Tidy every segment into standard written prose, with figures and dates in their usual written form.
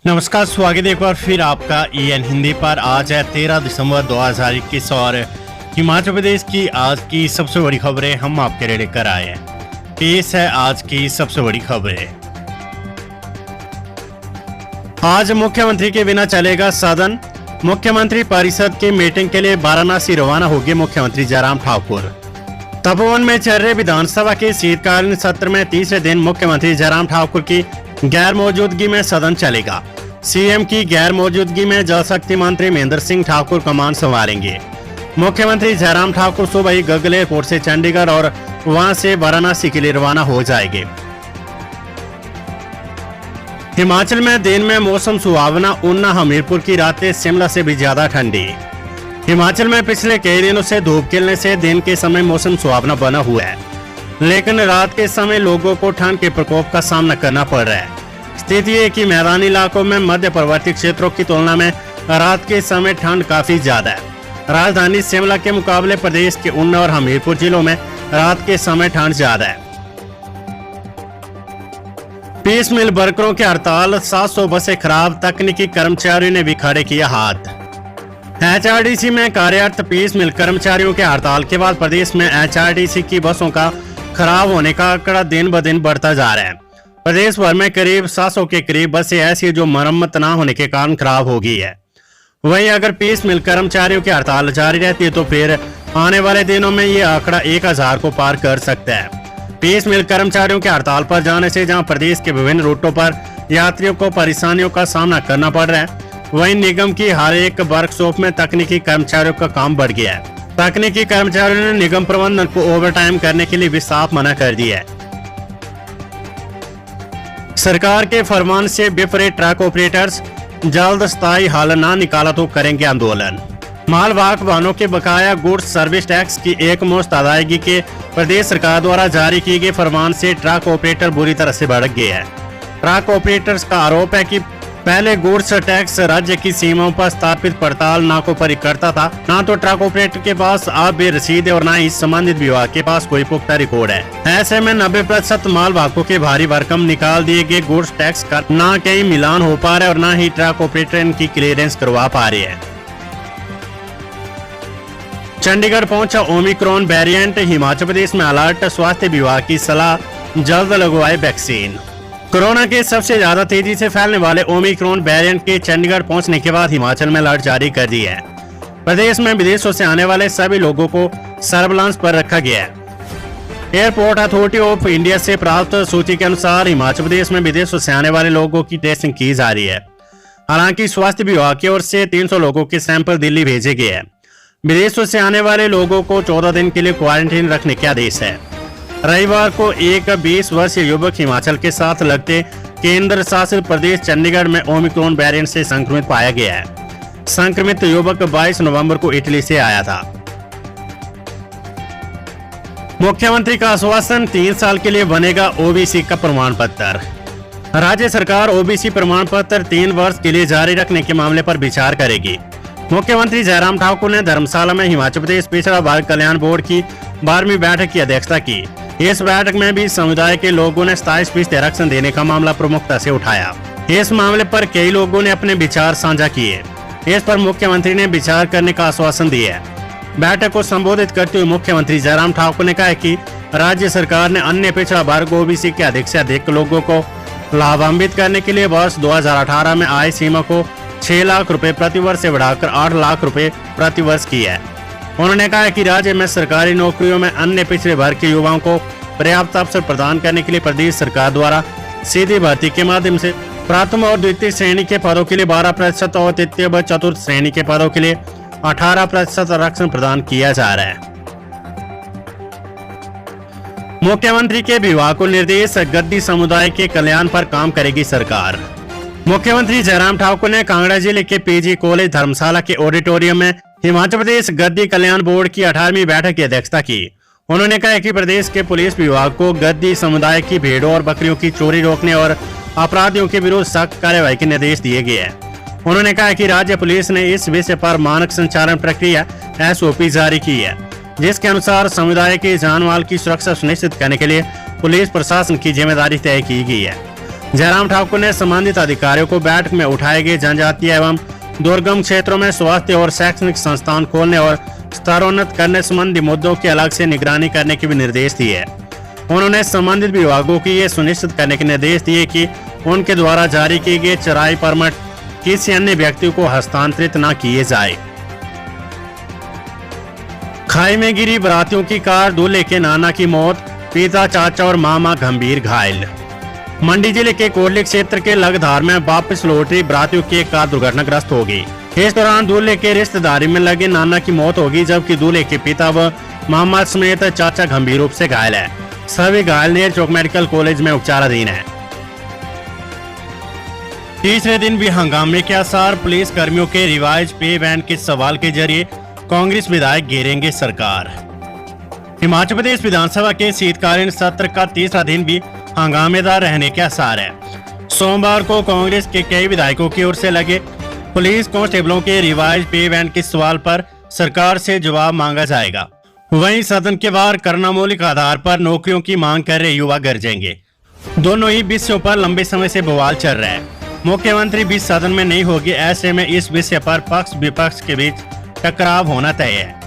नमस्कार, स्वागत है एक बार फिर आपका EN हिंदी पर। आज है 13 दिसंबर 2021 और हिमाचल प्रदेश की आज की सबसे बड़ी खबरें हम आपके लिए लेकर आए हैं। पेश है आज की सबसे बड़ी खबरें। आज मुख्यमंत्री के बिना चलेगा सदन। मुख्यमंत्री परिषद की मीटिंग के लिए वाराणसी रवाना होंगे मुख्यमंत्री जयराम ठाकुर। तपोवन में चल रहे विधानसभा के शीतकालीन सत्र में तीसरे दिन मुख्यमंत्री जयराम ठाकुर की गैर मौजूदगी में सदन चलेगा। सीएम की गैर मौजूदगी में जल शक्ति मंत्री महेंद्र सिंह ठाकुर कमान संभालेंगे। मुख्यमंत्री जयराम ठाकुर सुबह ही गगल एयरपोर्ट से चंडीगढ़ और वहां से वाराणसी के लिए रवाना हो जाएंगे। हिमाचल में दिन में मौसम सुहावना। ऊना हमीरपुर की रातें शिमला से भी ज्यादा ठंडी। हिमाचल में पिछले कई दिनों से धूप खिलने से दिन के समय मौसम सुहावना बना हुआ है, लेकिन रात के समय लोगों को ठंड के प्रकोप का सामना करना पड़ रहा है। स्थिति है कि मैदानी इलाकों में मध्य पर्वतीय क्षेत्रों की तुलना में रात के समय ठंड काफी ज्यादा है। राजधानी शिमला के मुकाबले प्रदेश के ऊना और हमीरपुर जिलों में रात के समय ठंड ज्यादा है। पीस मिल वर्करों की हड़ताल। 700 बसें खराब, तकनीकी कर्मचारियों ने भी खड़े किया हाथ। HRDC में कार्यरत पीस मिल कर्मचारियों के हड़ताल के बाद प्रदेश में HRDC की बसों का खराब होने का आंकड़ा दिन ब दिन बढ़ता जा रहा है। प्रदेश भर में करीब 700 के करीब बसें ऐसी जो मरम्मत न होने के कारण खराब हो गई है। वहीं अगर पीस मिल कर्मचारियों की हड़ताल जारी रहती है तो फिर आने वाले दिनों में ये आंकड़ा 1000 को पार कर सकता है। पीस मिल कर्मचारियों के हड़ताल पर जाने से जहां प्रदेश के विभिन्न रूटों पर यात्रियों को परेशानियों का सामना करना पड़ रहा है, वहीं निगम की हर एक वर्कशॉप में तकनीकी कर्मचारियों का काम बढ़ गया है। तकनीकी कर्मचारियों ने निगम प्रबंधन को ओवरटाइम करने के लिए भी साफ मना कर दिया है। सरकार के फरमान से विपरीत ट्रक ऑपरेटर्स जल्द स्थायी हल न निकाला तो करेंगे आंदोलन। मालवाहक वाहनों के बकाया गुड्स सर्विस टैक्स की एकमुश्त अदायगी के प्रदेश सरकार द्वारा जारी किए गए फरमान से ट्रक ऑपरेटर बुरी तरह से भड़क गए हैं। ट्रक ऑपरेटर्स का आरोप है कि पहले गुड्स टैक्स राज्य की सीमाओं पर स्थापित पड़ताल नाकों पर ही करता था। ना तो ट्रक ऑपरेटर के पास अब भी रसीद है और ना ही संबंधित विभाग के पास कोई पुख्ता रिकॉर्ड है। ऐसे में 90% माल वाहकों के भारी भरकम निकाल दिए गए गुड्स टैक्स का ना कहीं मिलान हो पा रहा है और ना ही ट्रक ऑपरेटर इनकी क्लियरेंस करवा पा रहे हैं। चंडीगढ़ पहुंचा ओमिक्रॉन वेरिएंट। हिमाचल प्रदेश में अलर्ट। स्वास्थ्य विभाग की सलाह, जल्द लगवाए वैक्सीन। कोरोना के सबसे ज्यादा तेजी से फैलने वाले ओमिक्रॉन वेरिएंट के चंडीगढ़ पहुंचने के बाद हिमाचल में अलर्ट जारी कर दी है। प्रदेश में विदेशों से आने वाले सभी लोगों को सर्विलांस पर रखा गया है। एयरपोर्ट अथॉरिटी ऑफ इंडिया से प्राप्त सूची के अनुसार हिमाचल प्रदेश में विदेशों से आने वाले लोगों की टेस्टिंग की जा रही है। हालांकि स्वास्थ्य विभाग की ओर से 300 लोगों के सैंपल दिल्ली भेजे गए हैं। विदेशों से आने वाले लोगों को 14 दिन के लिए क्वारंटीन रखने के आदेश है। रविवार को एक 20 वर्षीय युवक हिमाचल के साथ लगते केंद्र शासित प्रदेश चंडीगढ़ में ओमिक्रॉन वेरिएंट से संक्रमित पाया गया है। संक्रमित युवक 22 नवंबर को इटली से आया था। मुख्यमंत्री का आश्वासन, 3 साल के लिए बनेगा OBC का प्रमाण पत्र। राज्य सरकार OBC प्रमाण पत्र 3 वर्ष के लिए जारी रखने के मामले पर विचार करेगी। मुख्यमंत्री जयराम ठाकुर ने धर्मशाला में हिमाचल प्रदेश पिछड़ा वर्ग कल्याण बोर्ड की 12वीं बैठक की अध्यक्षता की। इस बैठक में भी समुदाय के लोगों ने 27% आरक्षण देने का मामला प्रमुखता से उठाया। इस मामले पर कई लोगों ने अपने विचार साझा किए। इस पर मुख्यमंत्री ने विचार करने का आश्वासन दिया। बैठक को संबोधित करते हुए मुख्यमंत्री जयराम ठाकुर ने कहा कि राज्य सरकार ने अन्य पिछड़ा वर्ग OBC के अधिक से अधिक लोगों को लाभान्वित करने के लिए वर्ष 2018 में आय सीमा को 6 लाख रुपए प्रति वर्ष से बढ़ाकर 8 लाख रुपए प्रति वर्ष की है। उन्होंने कहा कि राज्य में सरकारी नौकरियों में अन्य पिछड़े वर्ग के युवाओं को पर्याप्त अवसर प्रदान करने के लिए प्रदेश सरकार द्वारा सीधी भर्ती के माध्यम से प्रथम और द्वितीय श्रेणी के पदों के लिए 12% और तृतीय व चतुर्थ श्रेणी के पदों के लिए 18% आरक्षण प्रदान किया जा रहा है। मुख्यमंत्री के विभाग को निर्देश, गद्दी समुदाय के कल्याण पर काम करेगी सरकार। मुख्यमंत्री जयराम ठाकुर ने कांगड़ा जिले के PG कॉलेज धर्मशाला के ऑडिटोरियम में हिमाचल प्रदेश गद्दी कल्याण बोर्ड की 18वीं बैठक की अध्यक्षता की। उन्होंने कहा कि प्रदेश के पुलिस विभाग को गद्दी समुदाय की भेड़ों और बकरियों की चोरी रोकने और अपराधियों के विरुद्ध सख्त कार्रवाई के निर्देश दिए गए हैं। उन्होंने कहा कि राज्य पुलिस ने इस विषय पर मानक संचालन प्रक्रिया SOP जारी की है, जिसके अनुसार समुदाय के जान माल की सुरक्षा सुनिश्चित करने के लिए पुलिस प्रशासन की जिम्मेदारी तय की गई है। जयराम ठाकुर ने संबंधित अधिकारियों को बैठक में उठाए गए जनजातीय एवं दुर्गम क्षेत्रों में स्वास्थ्य और शैक्षणिक संस्थान खोलने और स्तरोन्नत करने संबंधी मुद्दों की अलग से निगरानी करने के भी निर्देश दिए। उन्होंने संबंधित विभागों को ये सुनिश्चित करने के निर्देश दिए कि उनके द्वारा जारी किए गए चराई परमिट किसी अन्य व्यक्ति को हस्तांतरित न किए जाए। खाई में गिरी बरातियों की कार, दूल्हे के नाना की मौत, पिता, चाचा और मामा गंभीर घायल। मंडी जिले के कोटली क्षेत्र के लगधार में वापस लौट रही बरातियों की एक कार दुर्घटनाग्रस्त हो गई। इस दौरान दूल्हे के रिश्तेदारी में लगे नाना की मौत हो गई, जबकि दूल्हे के पिता व मामा समेत चाचा गंभीर रूप से घायल है। सभी घायल नेर चौक मेडिकल कॉलेज में उपचाराधीन है। तीसरे दिन भी हंगामे के आसार, पुलिस कर्मियों के रिवाइज पे बैन के सवाल के जरिए कांग्रेस विधायक घेरेंगे सरकार। हिमाचल प्रदेश विधानसभा के शीतकालीन सत्र का तीसरा दिन भी हंगामेदार रहने के आसार है। सोमवार को कांग्रेस के कई विधायकों की ओर से लगे पुलिस कांस्टेबलों के रिवाइज पे बैन के सवाल पर सरकार से जवाब मांगा जाएगा। वहीं सदन के बाहर कर्णामौलिक आधार पर नौकरियों की मांग कर रहे युवा गरजेंगे। दोनों ही विषयों पर लंबे समय से बवाल चल रहा है। मुख्यमंत्री भी सदन में नहीं होगी, ऐसे में इस विषय पर पक्ष विपक्ष के बीच टकराव होना तय है।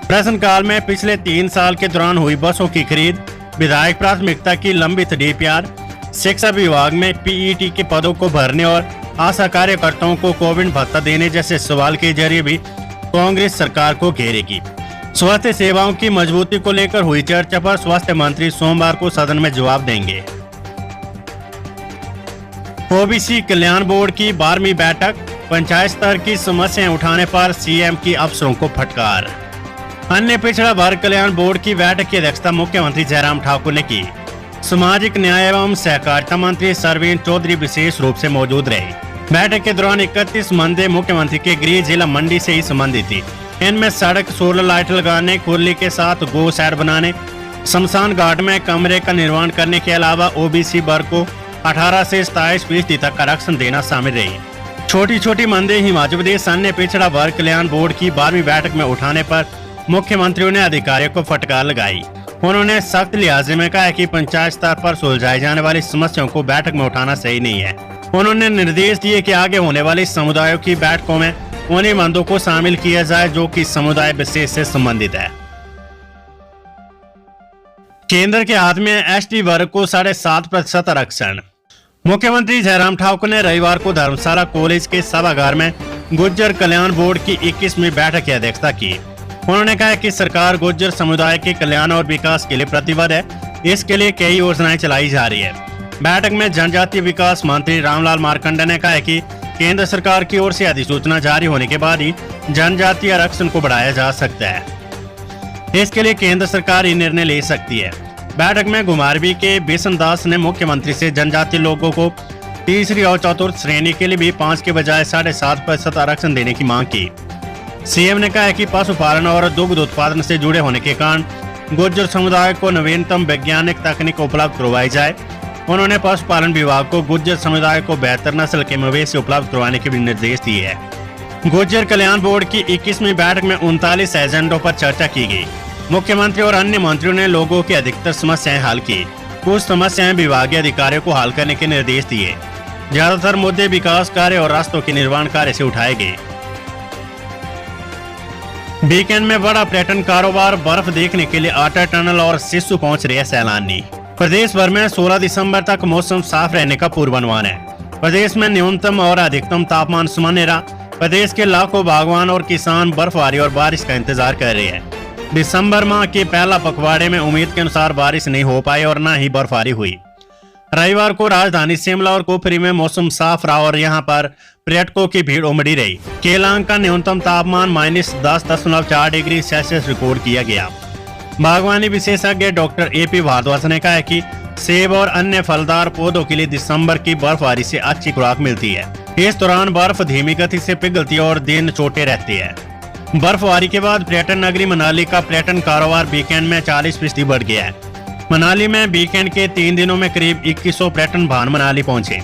प्रश्नकाल में पिछले 3 साल के दौरान हुई बसों की खरीद, विधायक प्राथमिकता की लंबित डीपीआर, शिक्षा विभाग में पीईटी के पदों को भरने और आशा कार्यकर्ताओं को कोविड भत्ता देने जैसे सवाल के जरिए भी कांग्रेस सरकार को घेरेगी। स्वास्थ्य सेवाओं की मजबूती को लेकर हुई चर्चा पर स्वास्थ्य मंत्री सोमवार को सदन में जवाब देंगे। ओबीसी कल्याण बोर्ड की 12वीं बैठक, पंचायत स्तर की समस्याएं उठाने पर सीएम की अफसरों को फटकार। अन्य पिछड़ा वर्ग कल्याण बोर्ड की बैठक की अध्यक्षता मुख्यमंत्री जयराम ठाकुर ने की। सामाजिक न्याय एवं सहकारिता मंत्री सरवीन चौधरी विशेष रूप से मौजूद रहे। बैठक के दौरान 31 मामले मुख्यमंत्री के गृह जिला मंडी से ही संबंधित थी। इनमें सड़क, सोलर लाइट लगाने, खुरली के साथ गो शेड बनाने, शमशान घाट में कमरे का निर्माण करने के अलावा ओबीसी वर्ग को 18 से 27% तक आरक्षण देना शामिल रही। छोटी छोटी मांगे हिमाचल प्रदेश अन्य पिछड़ा वर्ग कल्याण बोर्ड की 12वीं बैठक में उठाने पर मुख्यमंत्रियों ने अधिकारियों को फटकार लगाई। उन्होंने सख्त लिहाजे में कहा कि पंचायत स्तर पर सुलझाई जाने वाली समस्याओं को बैठक में उठाना सही नहीं है। उन्होंने निर्देश दिए कि आगे होने वाली समुदायों की बैठकों में उन्हीं मुद्दों को शामिल किया जाए जो कि समुदाय विशेष से संबंधित है। केंद्र के हाथ में एसटी वर्ग को 7.5% आरक्षण। मुख्यमंत्री जयराम ठाकुर ने रविवार को धर्मशाला कॉलेज के सभागार में गुर्जर कल्याण बोर्ड की 21वीं बैठक की अध्यक्षता की। उन्होंने कहा कि सरकार गुर्जर समुदाय के कल्याण और विकास के लिए प्रतिबद्ध है। इसके लिए कई योजनाएं चलाई जा रही है। बैठक में जनजातीय विकास मंत्री रामलाल मारकंडा ने कहा कि केंद्र सरकार की ओर से अधिसूचना जारी होने के बाद ही जनजातीय आरक्षण को बढ़ाया जा सकता है। इसके लिए केंद्र सरकार ही निर्णय ले सकती है। बैठक में घुमारवी के बिशन दास ने मुख्यमंत्री से जनजातीय लोगों को तीसरी और चतुर्थ श्रेणी के लिए भी 5 के बजाय 7.5% आरक्षण देने की मांग की। सीएम ने कहा कि पशुपालन और दुग्ध उत्पादन से जुड़े होने के कारण गुर्जर समुदाय को नवीनतम वैज्ञानिक तकनीक उपलब्ध करवाई जाए। उन्होंने पशुपालन विभाग को गुर्जर समुदाय को बेहतर नस्ल के मवेशी उपलब्ध करवाने के भी निर्देश दिए हैं। गुर्जर कल्याण बोर्ड की 21वीं बैठक में 39 एजेंडों पर चर्चा की गई। मुख्यमंत्री और अन्य मंत्रियों ने लोगों की अधिकतर समस्याएं हल की। कुछ समस्याएं विभागीय अधिकारियों को हल करने के निर्देश दिए। ज्यादातर मुद्दे विकास कार्य और रास्तों के निर्माण कार्य से उठाए गए। वीकेंड में बड़ा पर्यटन कारोबार, बर्फ देखने के लिए अटल टनल और सिस्सू पहुंच रहे सैलानी। प्रदेश भर में 16 दिसंबर तक मौसम साफ रहने का पूर्वानुमान है। प्रदेश में न्यूनतम और अधिकतम तापमान सामान्य रहा। प्रदेश के लाखों बागवान और किसान बर्फबारी और बारिश का इंतजार कर रहे हैं। दिसंबर माह के पहला पखवाड़े में उम्मीद के अनुसार बारिश नहीं हो पाई और न ही बर्फबारी हुई। रविवार को राजधानी शिमला और कुफरी में मौसम साफ रहा और यहां पर पर्यटकों की भीड़ उमड़ी रही। केलांग का न्यूनतम तापमान -10.4 डिग्री सेल्सियस रिकॉर्ड किया गया। बागवानी विशेषज्ञ डॉक्टर AP भारद्वाज ने कहा कि सेब और अन्य फलदार पौधों के लिए दिसंबर की बर्फबारी से अच्छी खुराक मिलती है। इस दौरान बर्फ धीमी गति से पिघलती है और दिन छोटे रहते हैं। बर्फबारी के बाद पर्यटन नगरी मनाली का पर्यटन कारोबार वीकेंड में 40% बढ़ गया है। मनाली में वीकेंड के 3 दिनों में करीब 2100 पर्यटन वाहन मनाली पहुंचे।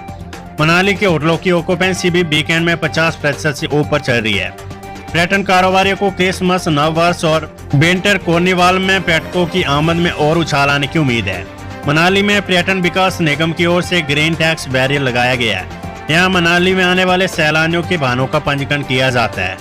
मनाली के होटलों की ऑक्यूपेंसी भी वीकेंड में 50% से ऊपर चल रही है। पर्यटन कारोबारियों को क्रिसमस, नव वर्ष और विंटर कार्निवाल में पर्यटकों की आमद में और उछाल आने की उम्मीद है। मनाली में पर्यटन विकास निगम की ओर से ग्रीन टैक्स बैरियर लगाया गया है। यहाँ मनाली में आने वाले सैलानियों के वाहनों का पंजीकरण किया जाता है।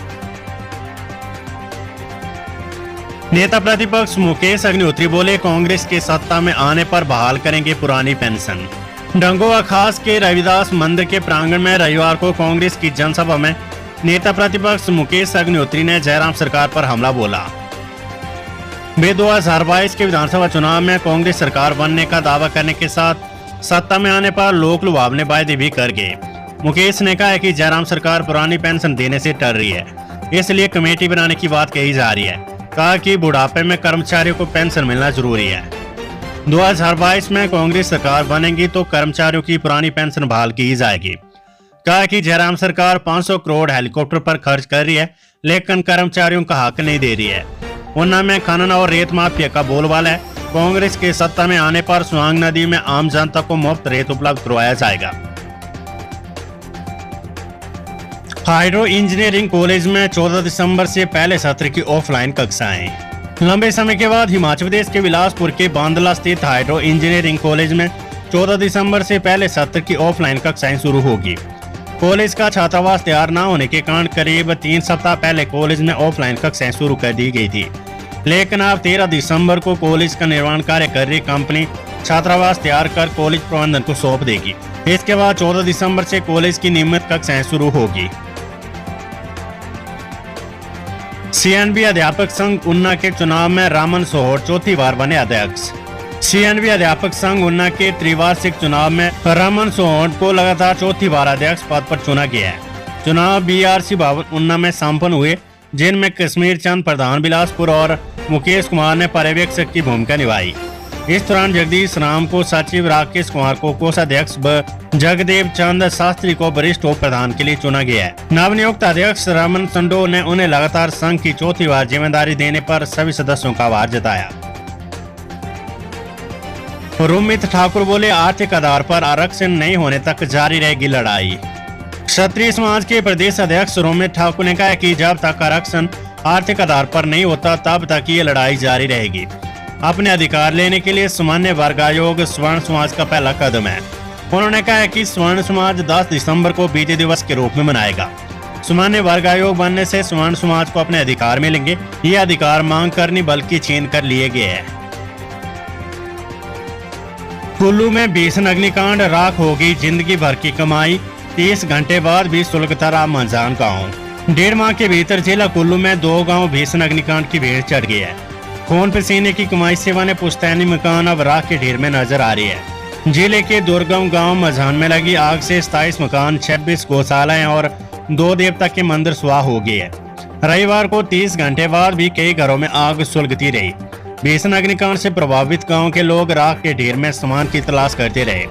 नेता प्रतिपक्ष मुकेश अग्निहोत्री बोले, कांग्रेस के सत्ता में आने पर बहाल करेंगे पुरानी पेंशन। डंगोवा खास के रविदास मंदिर के प्रांगण में रविवार को कांग्रेस की जनसभा में नेता प्रतिपक्ष मुकेश अग्निहोत्री ने जयराम सरकार पर हमला बोला। वे 2022 के विधानसभा चुनाव में कांग्रेस सरकार बनने का दावा करने के साथ सत्ता में आने पर लोक लुभावने वायदे भी कर गए। मुकेश ने कहा कि जयराम सरकार पुरानी पेंशन देने से डर रही है, इसलिए कमेटी बनाने की बात कही जा रही है। कहा कि बुढ़ापे में कर्मचारियों को पेंशन मिलना जरूरी है। 2022 में कांग्रेस सरकार बनेगी तो कर्मचारियों की पुरानी पेंशन बहाल की जाएगी। कहा कि जयराम सरकार 500 करोड़ हेलीकॉप्टर पर खर्च कर रही है, लेकिन कर्मचारियों का हक नहीं दे रही है। ऊना में खनन और रेत माफिया का बोलबाला है। कांग्रेस के सत्ता में आने पर स्वांग नदी में आम जनता को मुफ्त रेत उपलब्ध करवाया जाएगा। हाइड्रो इंजीनियरिंग कॉलेज में 14 दिसंबर से पहले सत्र की ऑफलाइन कक्षाएं। लंबे समय के बाद हिमाचल प्रदेश के बिलासपुर के बांदला स्थित हाइड्रो इंजीनियरिंग कॉलेज में 14 दिसंबर से पहले सत्र की ऑफलाइन कक्षाएं शुरू होगी। कॉलेज का छात्रावास तैयार न होने के कारण करीब 3 सप्ताह पहले कॉलेज में ऑफलाइन कक्षाएं शुरू कर दी गई थी, लेकिन अब 13 दिसंबर को कॉलेज का निर्माण कार्य कर रही कंपनी छात्रावास तैयार कर कॉलेज प्रबंधन को सौंप देगी। इसके बाद 14 दिसंबर से कॉलेज की नियमित कक्षाएं शुरू होगी। सीएनबी अध्यापक संघ ऊना के चुनाव में रामन सोहोर चौथी बार बने अध्यक्ष। सीएनबी अध्यापक संघ ऊना के त्रिवार्षिक चुनाव में रामन सोहोर को लगातार चौथी बार अध्यक्ष पद पर चुना गया है। चुनाव बीआरसी भवन ऊना में संपन्न हुए, जिनमें कश्मीर चंद प्रधान बिलासपुर और मुकेश कुमार ने पर्यवेक्षक की भूमिका निभाई। इस दौरान जगदीश राम को सचिव, राकेश कुमार को कोषाध्यक्ष व जगदेव चंद शास्त्री को वरिष्ठ उप प्रधान के लिए चुना गया है। नवनियुक्त अध्यक्ष रमन संडो ने उन्हें लगातार संघ की चौथी बार जिम्मेदारी देने पर सभी सदस्यों का आभार जताया। रोमित ठाकुर बोले, आर्थिक आधार पर आरक्षण नहीं होने तक जारी रहेगी लड़ाई। क्षत्रिय समाज के प्रदेश अध्यक्ष रोमित ठाकुर ने कहा कि जब तक आरक्षण आर्थिक आधार पर नहीं होता तब तक ये लड़ाई जारी रहेगी। अपने अधिकार लेने के लिए सामान्य वर्ग आयोग स्वर्ण समाज का पहला कदम है। उन्होंने कहा कि स्वर्ण समाज 10 दिसंबर को विजय दिवस के रूप में मनाएगा। सामान्य वर्ग आयोग बनने से स्वर्ण समाज को अपने अधिकार मिलेंगे। ये अधिकार मांग कर नहीं बल्कि छीन कर लिए गए हैं। कुल्लू में भीषण अग्निकांड, राख होगी जिंदगी भर की कमाई। 30 घंटे बाद भी सुलगता रहा मंजान गाँव। 1.5 माह के भीतर जिला कुल्लू में 2 गाँव भीषण अग्निकांड की भीड़ चढ़ गई है। खून पसीने की कमाई से बने पुश्तैनी मकान अब राख के ढेर में नजर आ रही है। जिले के दुर्गम गांव मझान में लगी आग से 27 मकान, 26 गौशालाएं और 2 देवता के मंदिर स्वाह हो गए हैं। रविवार को 30 घंटे बाद भी कई घरों में आग सुलगती रही। भीषण अग्निकांड से प्रभावित गांव के लोग राख के ढेर में सामान की तलाश करते रहे।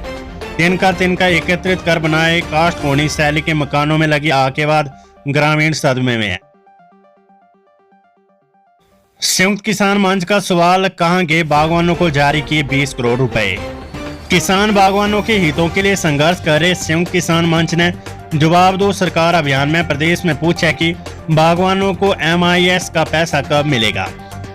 तिनका एकत्रित कर बनाए काष्ठ कोणी शैली के मकानों में लगी आग के बाद ग्रामीण सदमे में है। संयुक्त किसान मंच का सवाल, कहां गए बागवानों को जारी किए 20 करोड़ रुपए। किसान बागवानों के हितों के लिए संघर्ष कर रहे संयुक्त किसान मंच ने जवाब दो सरकार अभियान में प्रदेश में पूछा कि बागवानों को MIS का पैसा कब मिलेगा।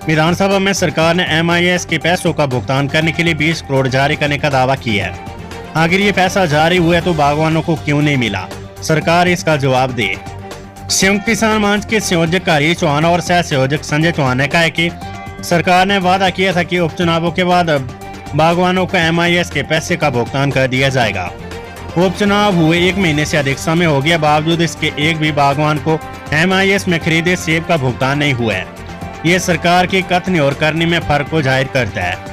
विधानसभा में सरकार ने MIS के पैसों का भुगतान करने के लिए 20 करोड़ जारी करने का दावा किया है। अगर ये पैसा जारी हुआ तो बागवानों को क्यों नहीं मिला, सरकार इसका जवाब दे। संयुक्त किसान मंच के संयोजक हरीश चौहान और सह संयोजक संजय चौहान ने कहा कि सरकार ने वादा किया था कि उपचुनावों के बाद बागवानों को MIS के पैसे का भुगतान कर दिया जाएगा। उपचुनाव हुए 1 महीने से अधिक समय हो गया, बावजूद इसके एक भी बागवान को MIS में खरीदे सेब का भुगतान नहीं हुआ है। ये सरकार की कथनी और करनी में फर्क को जाहिर करता है।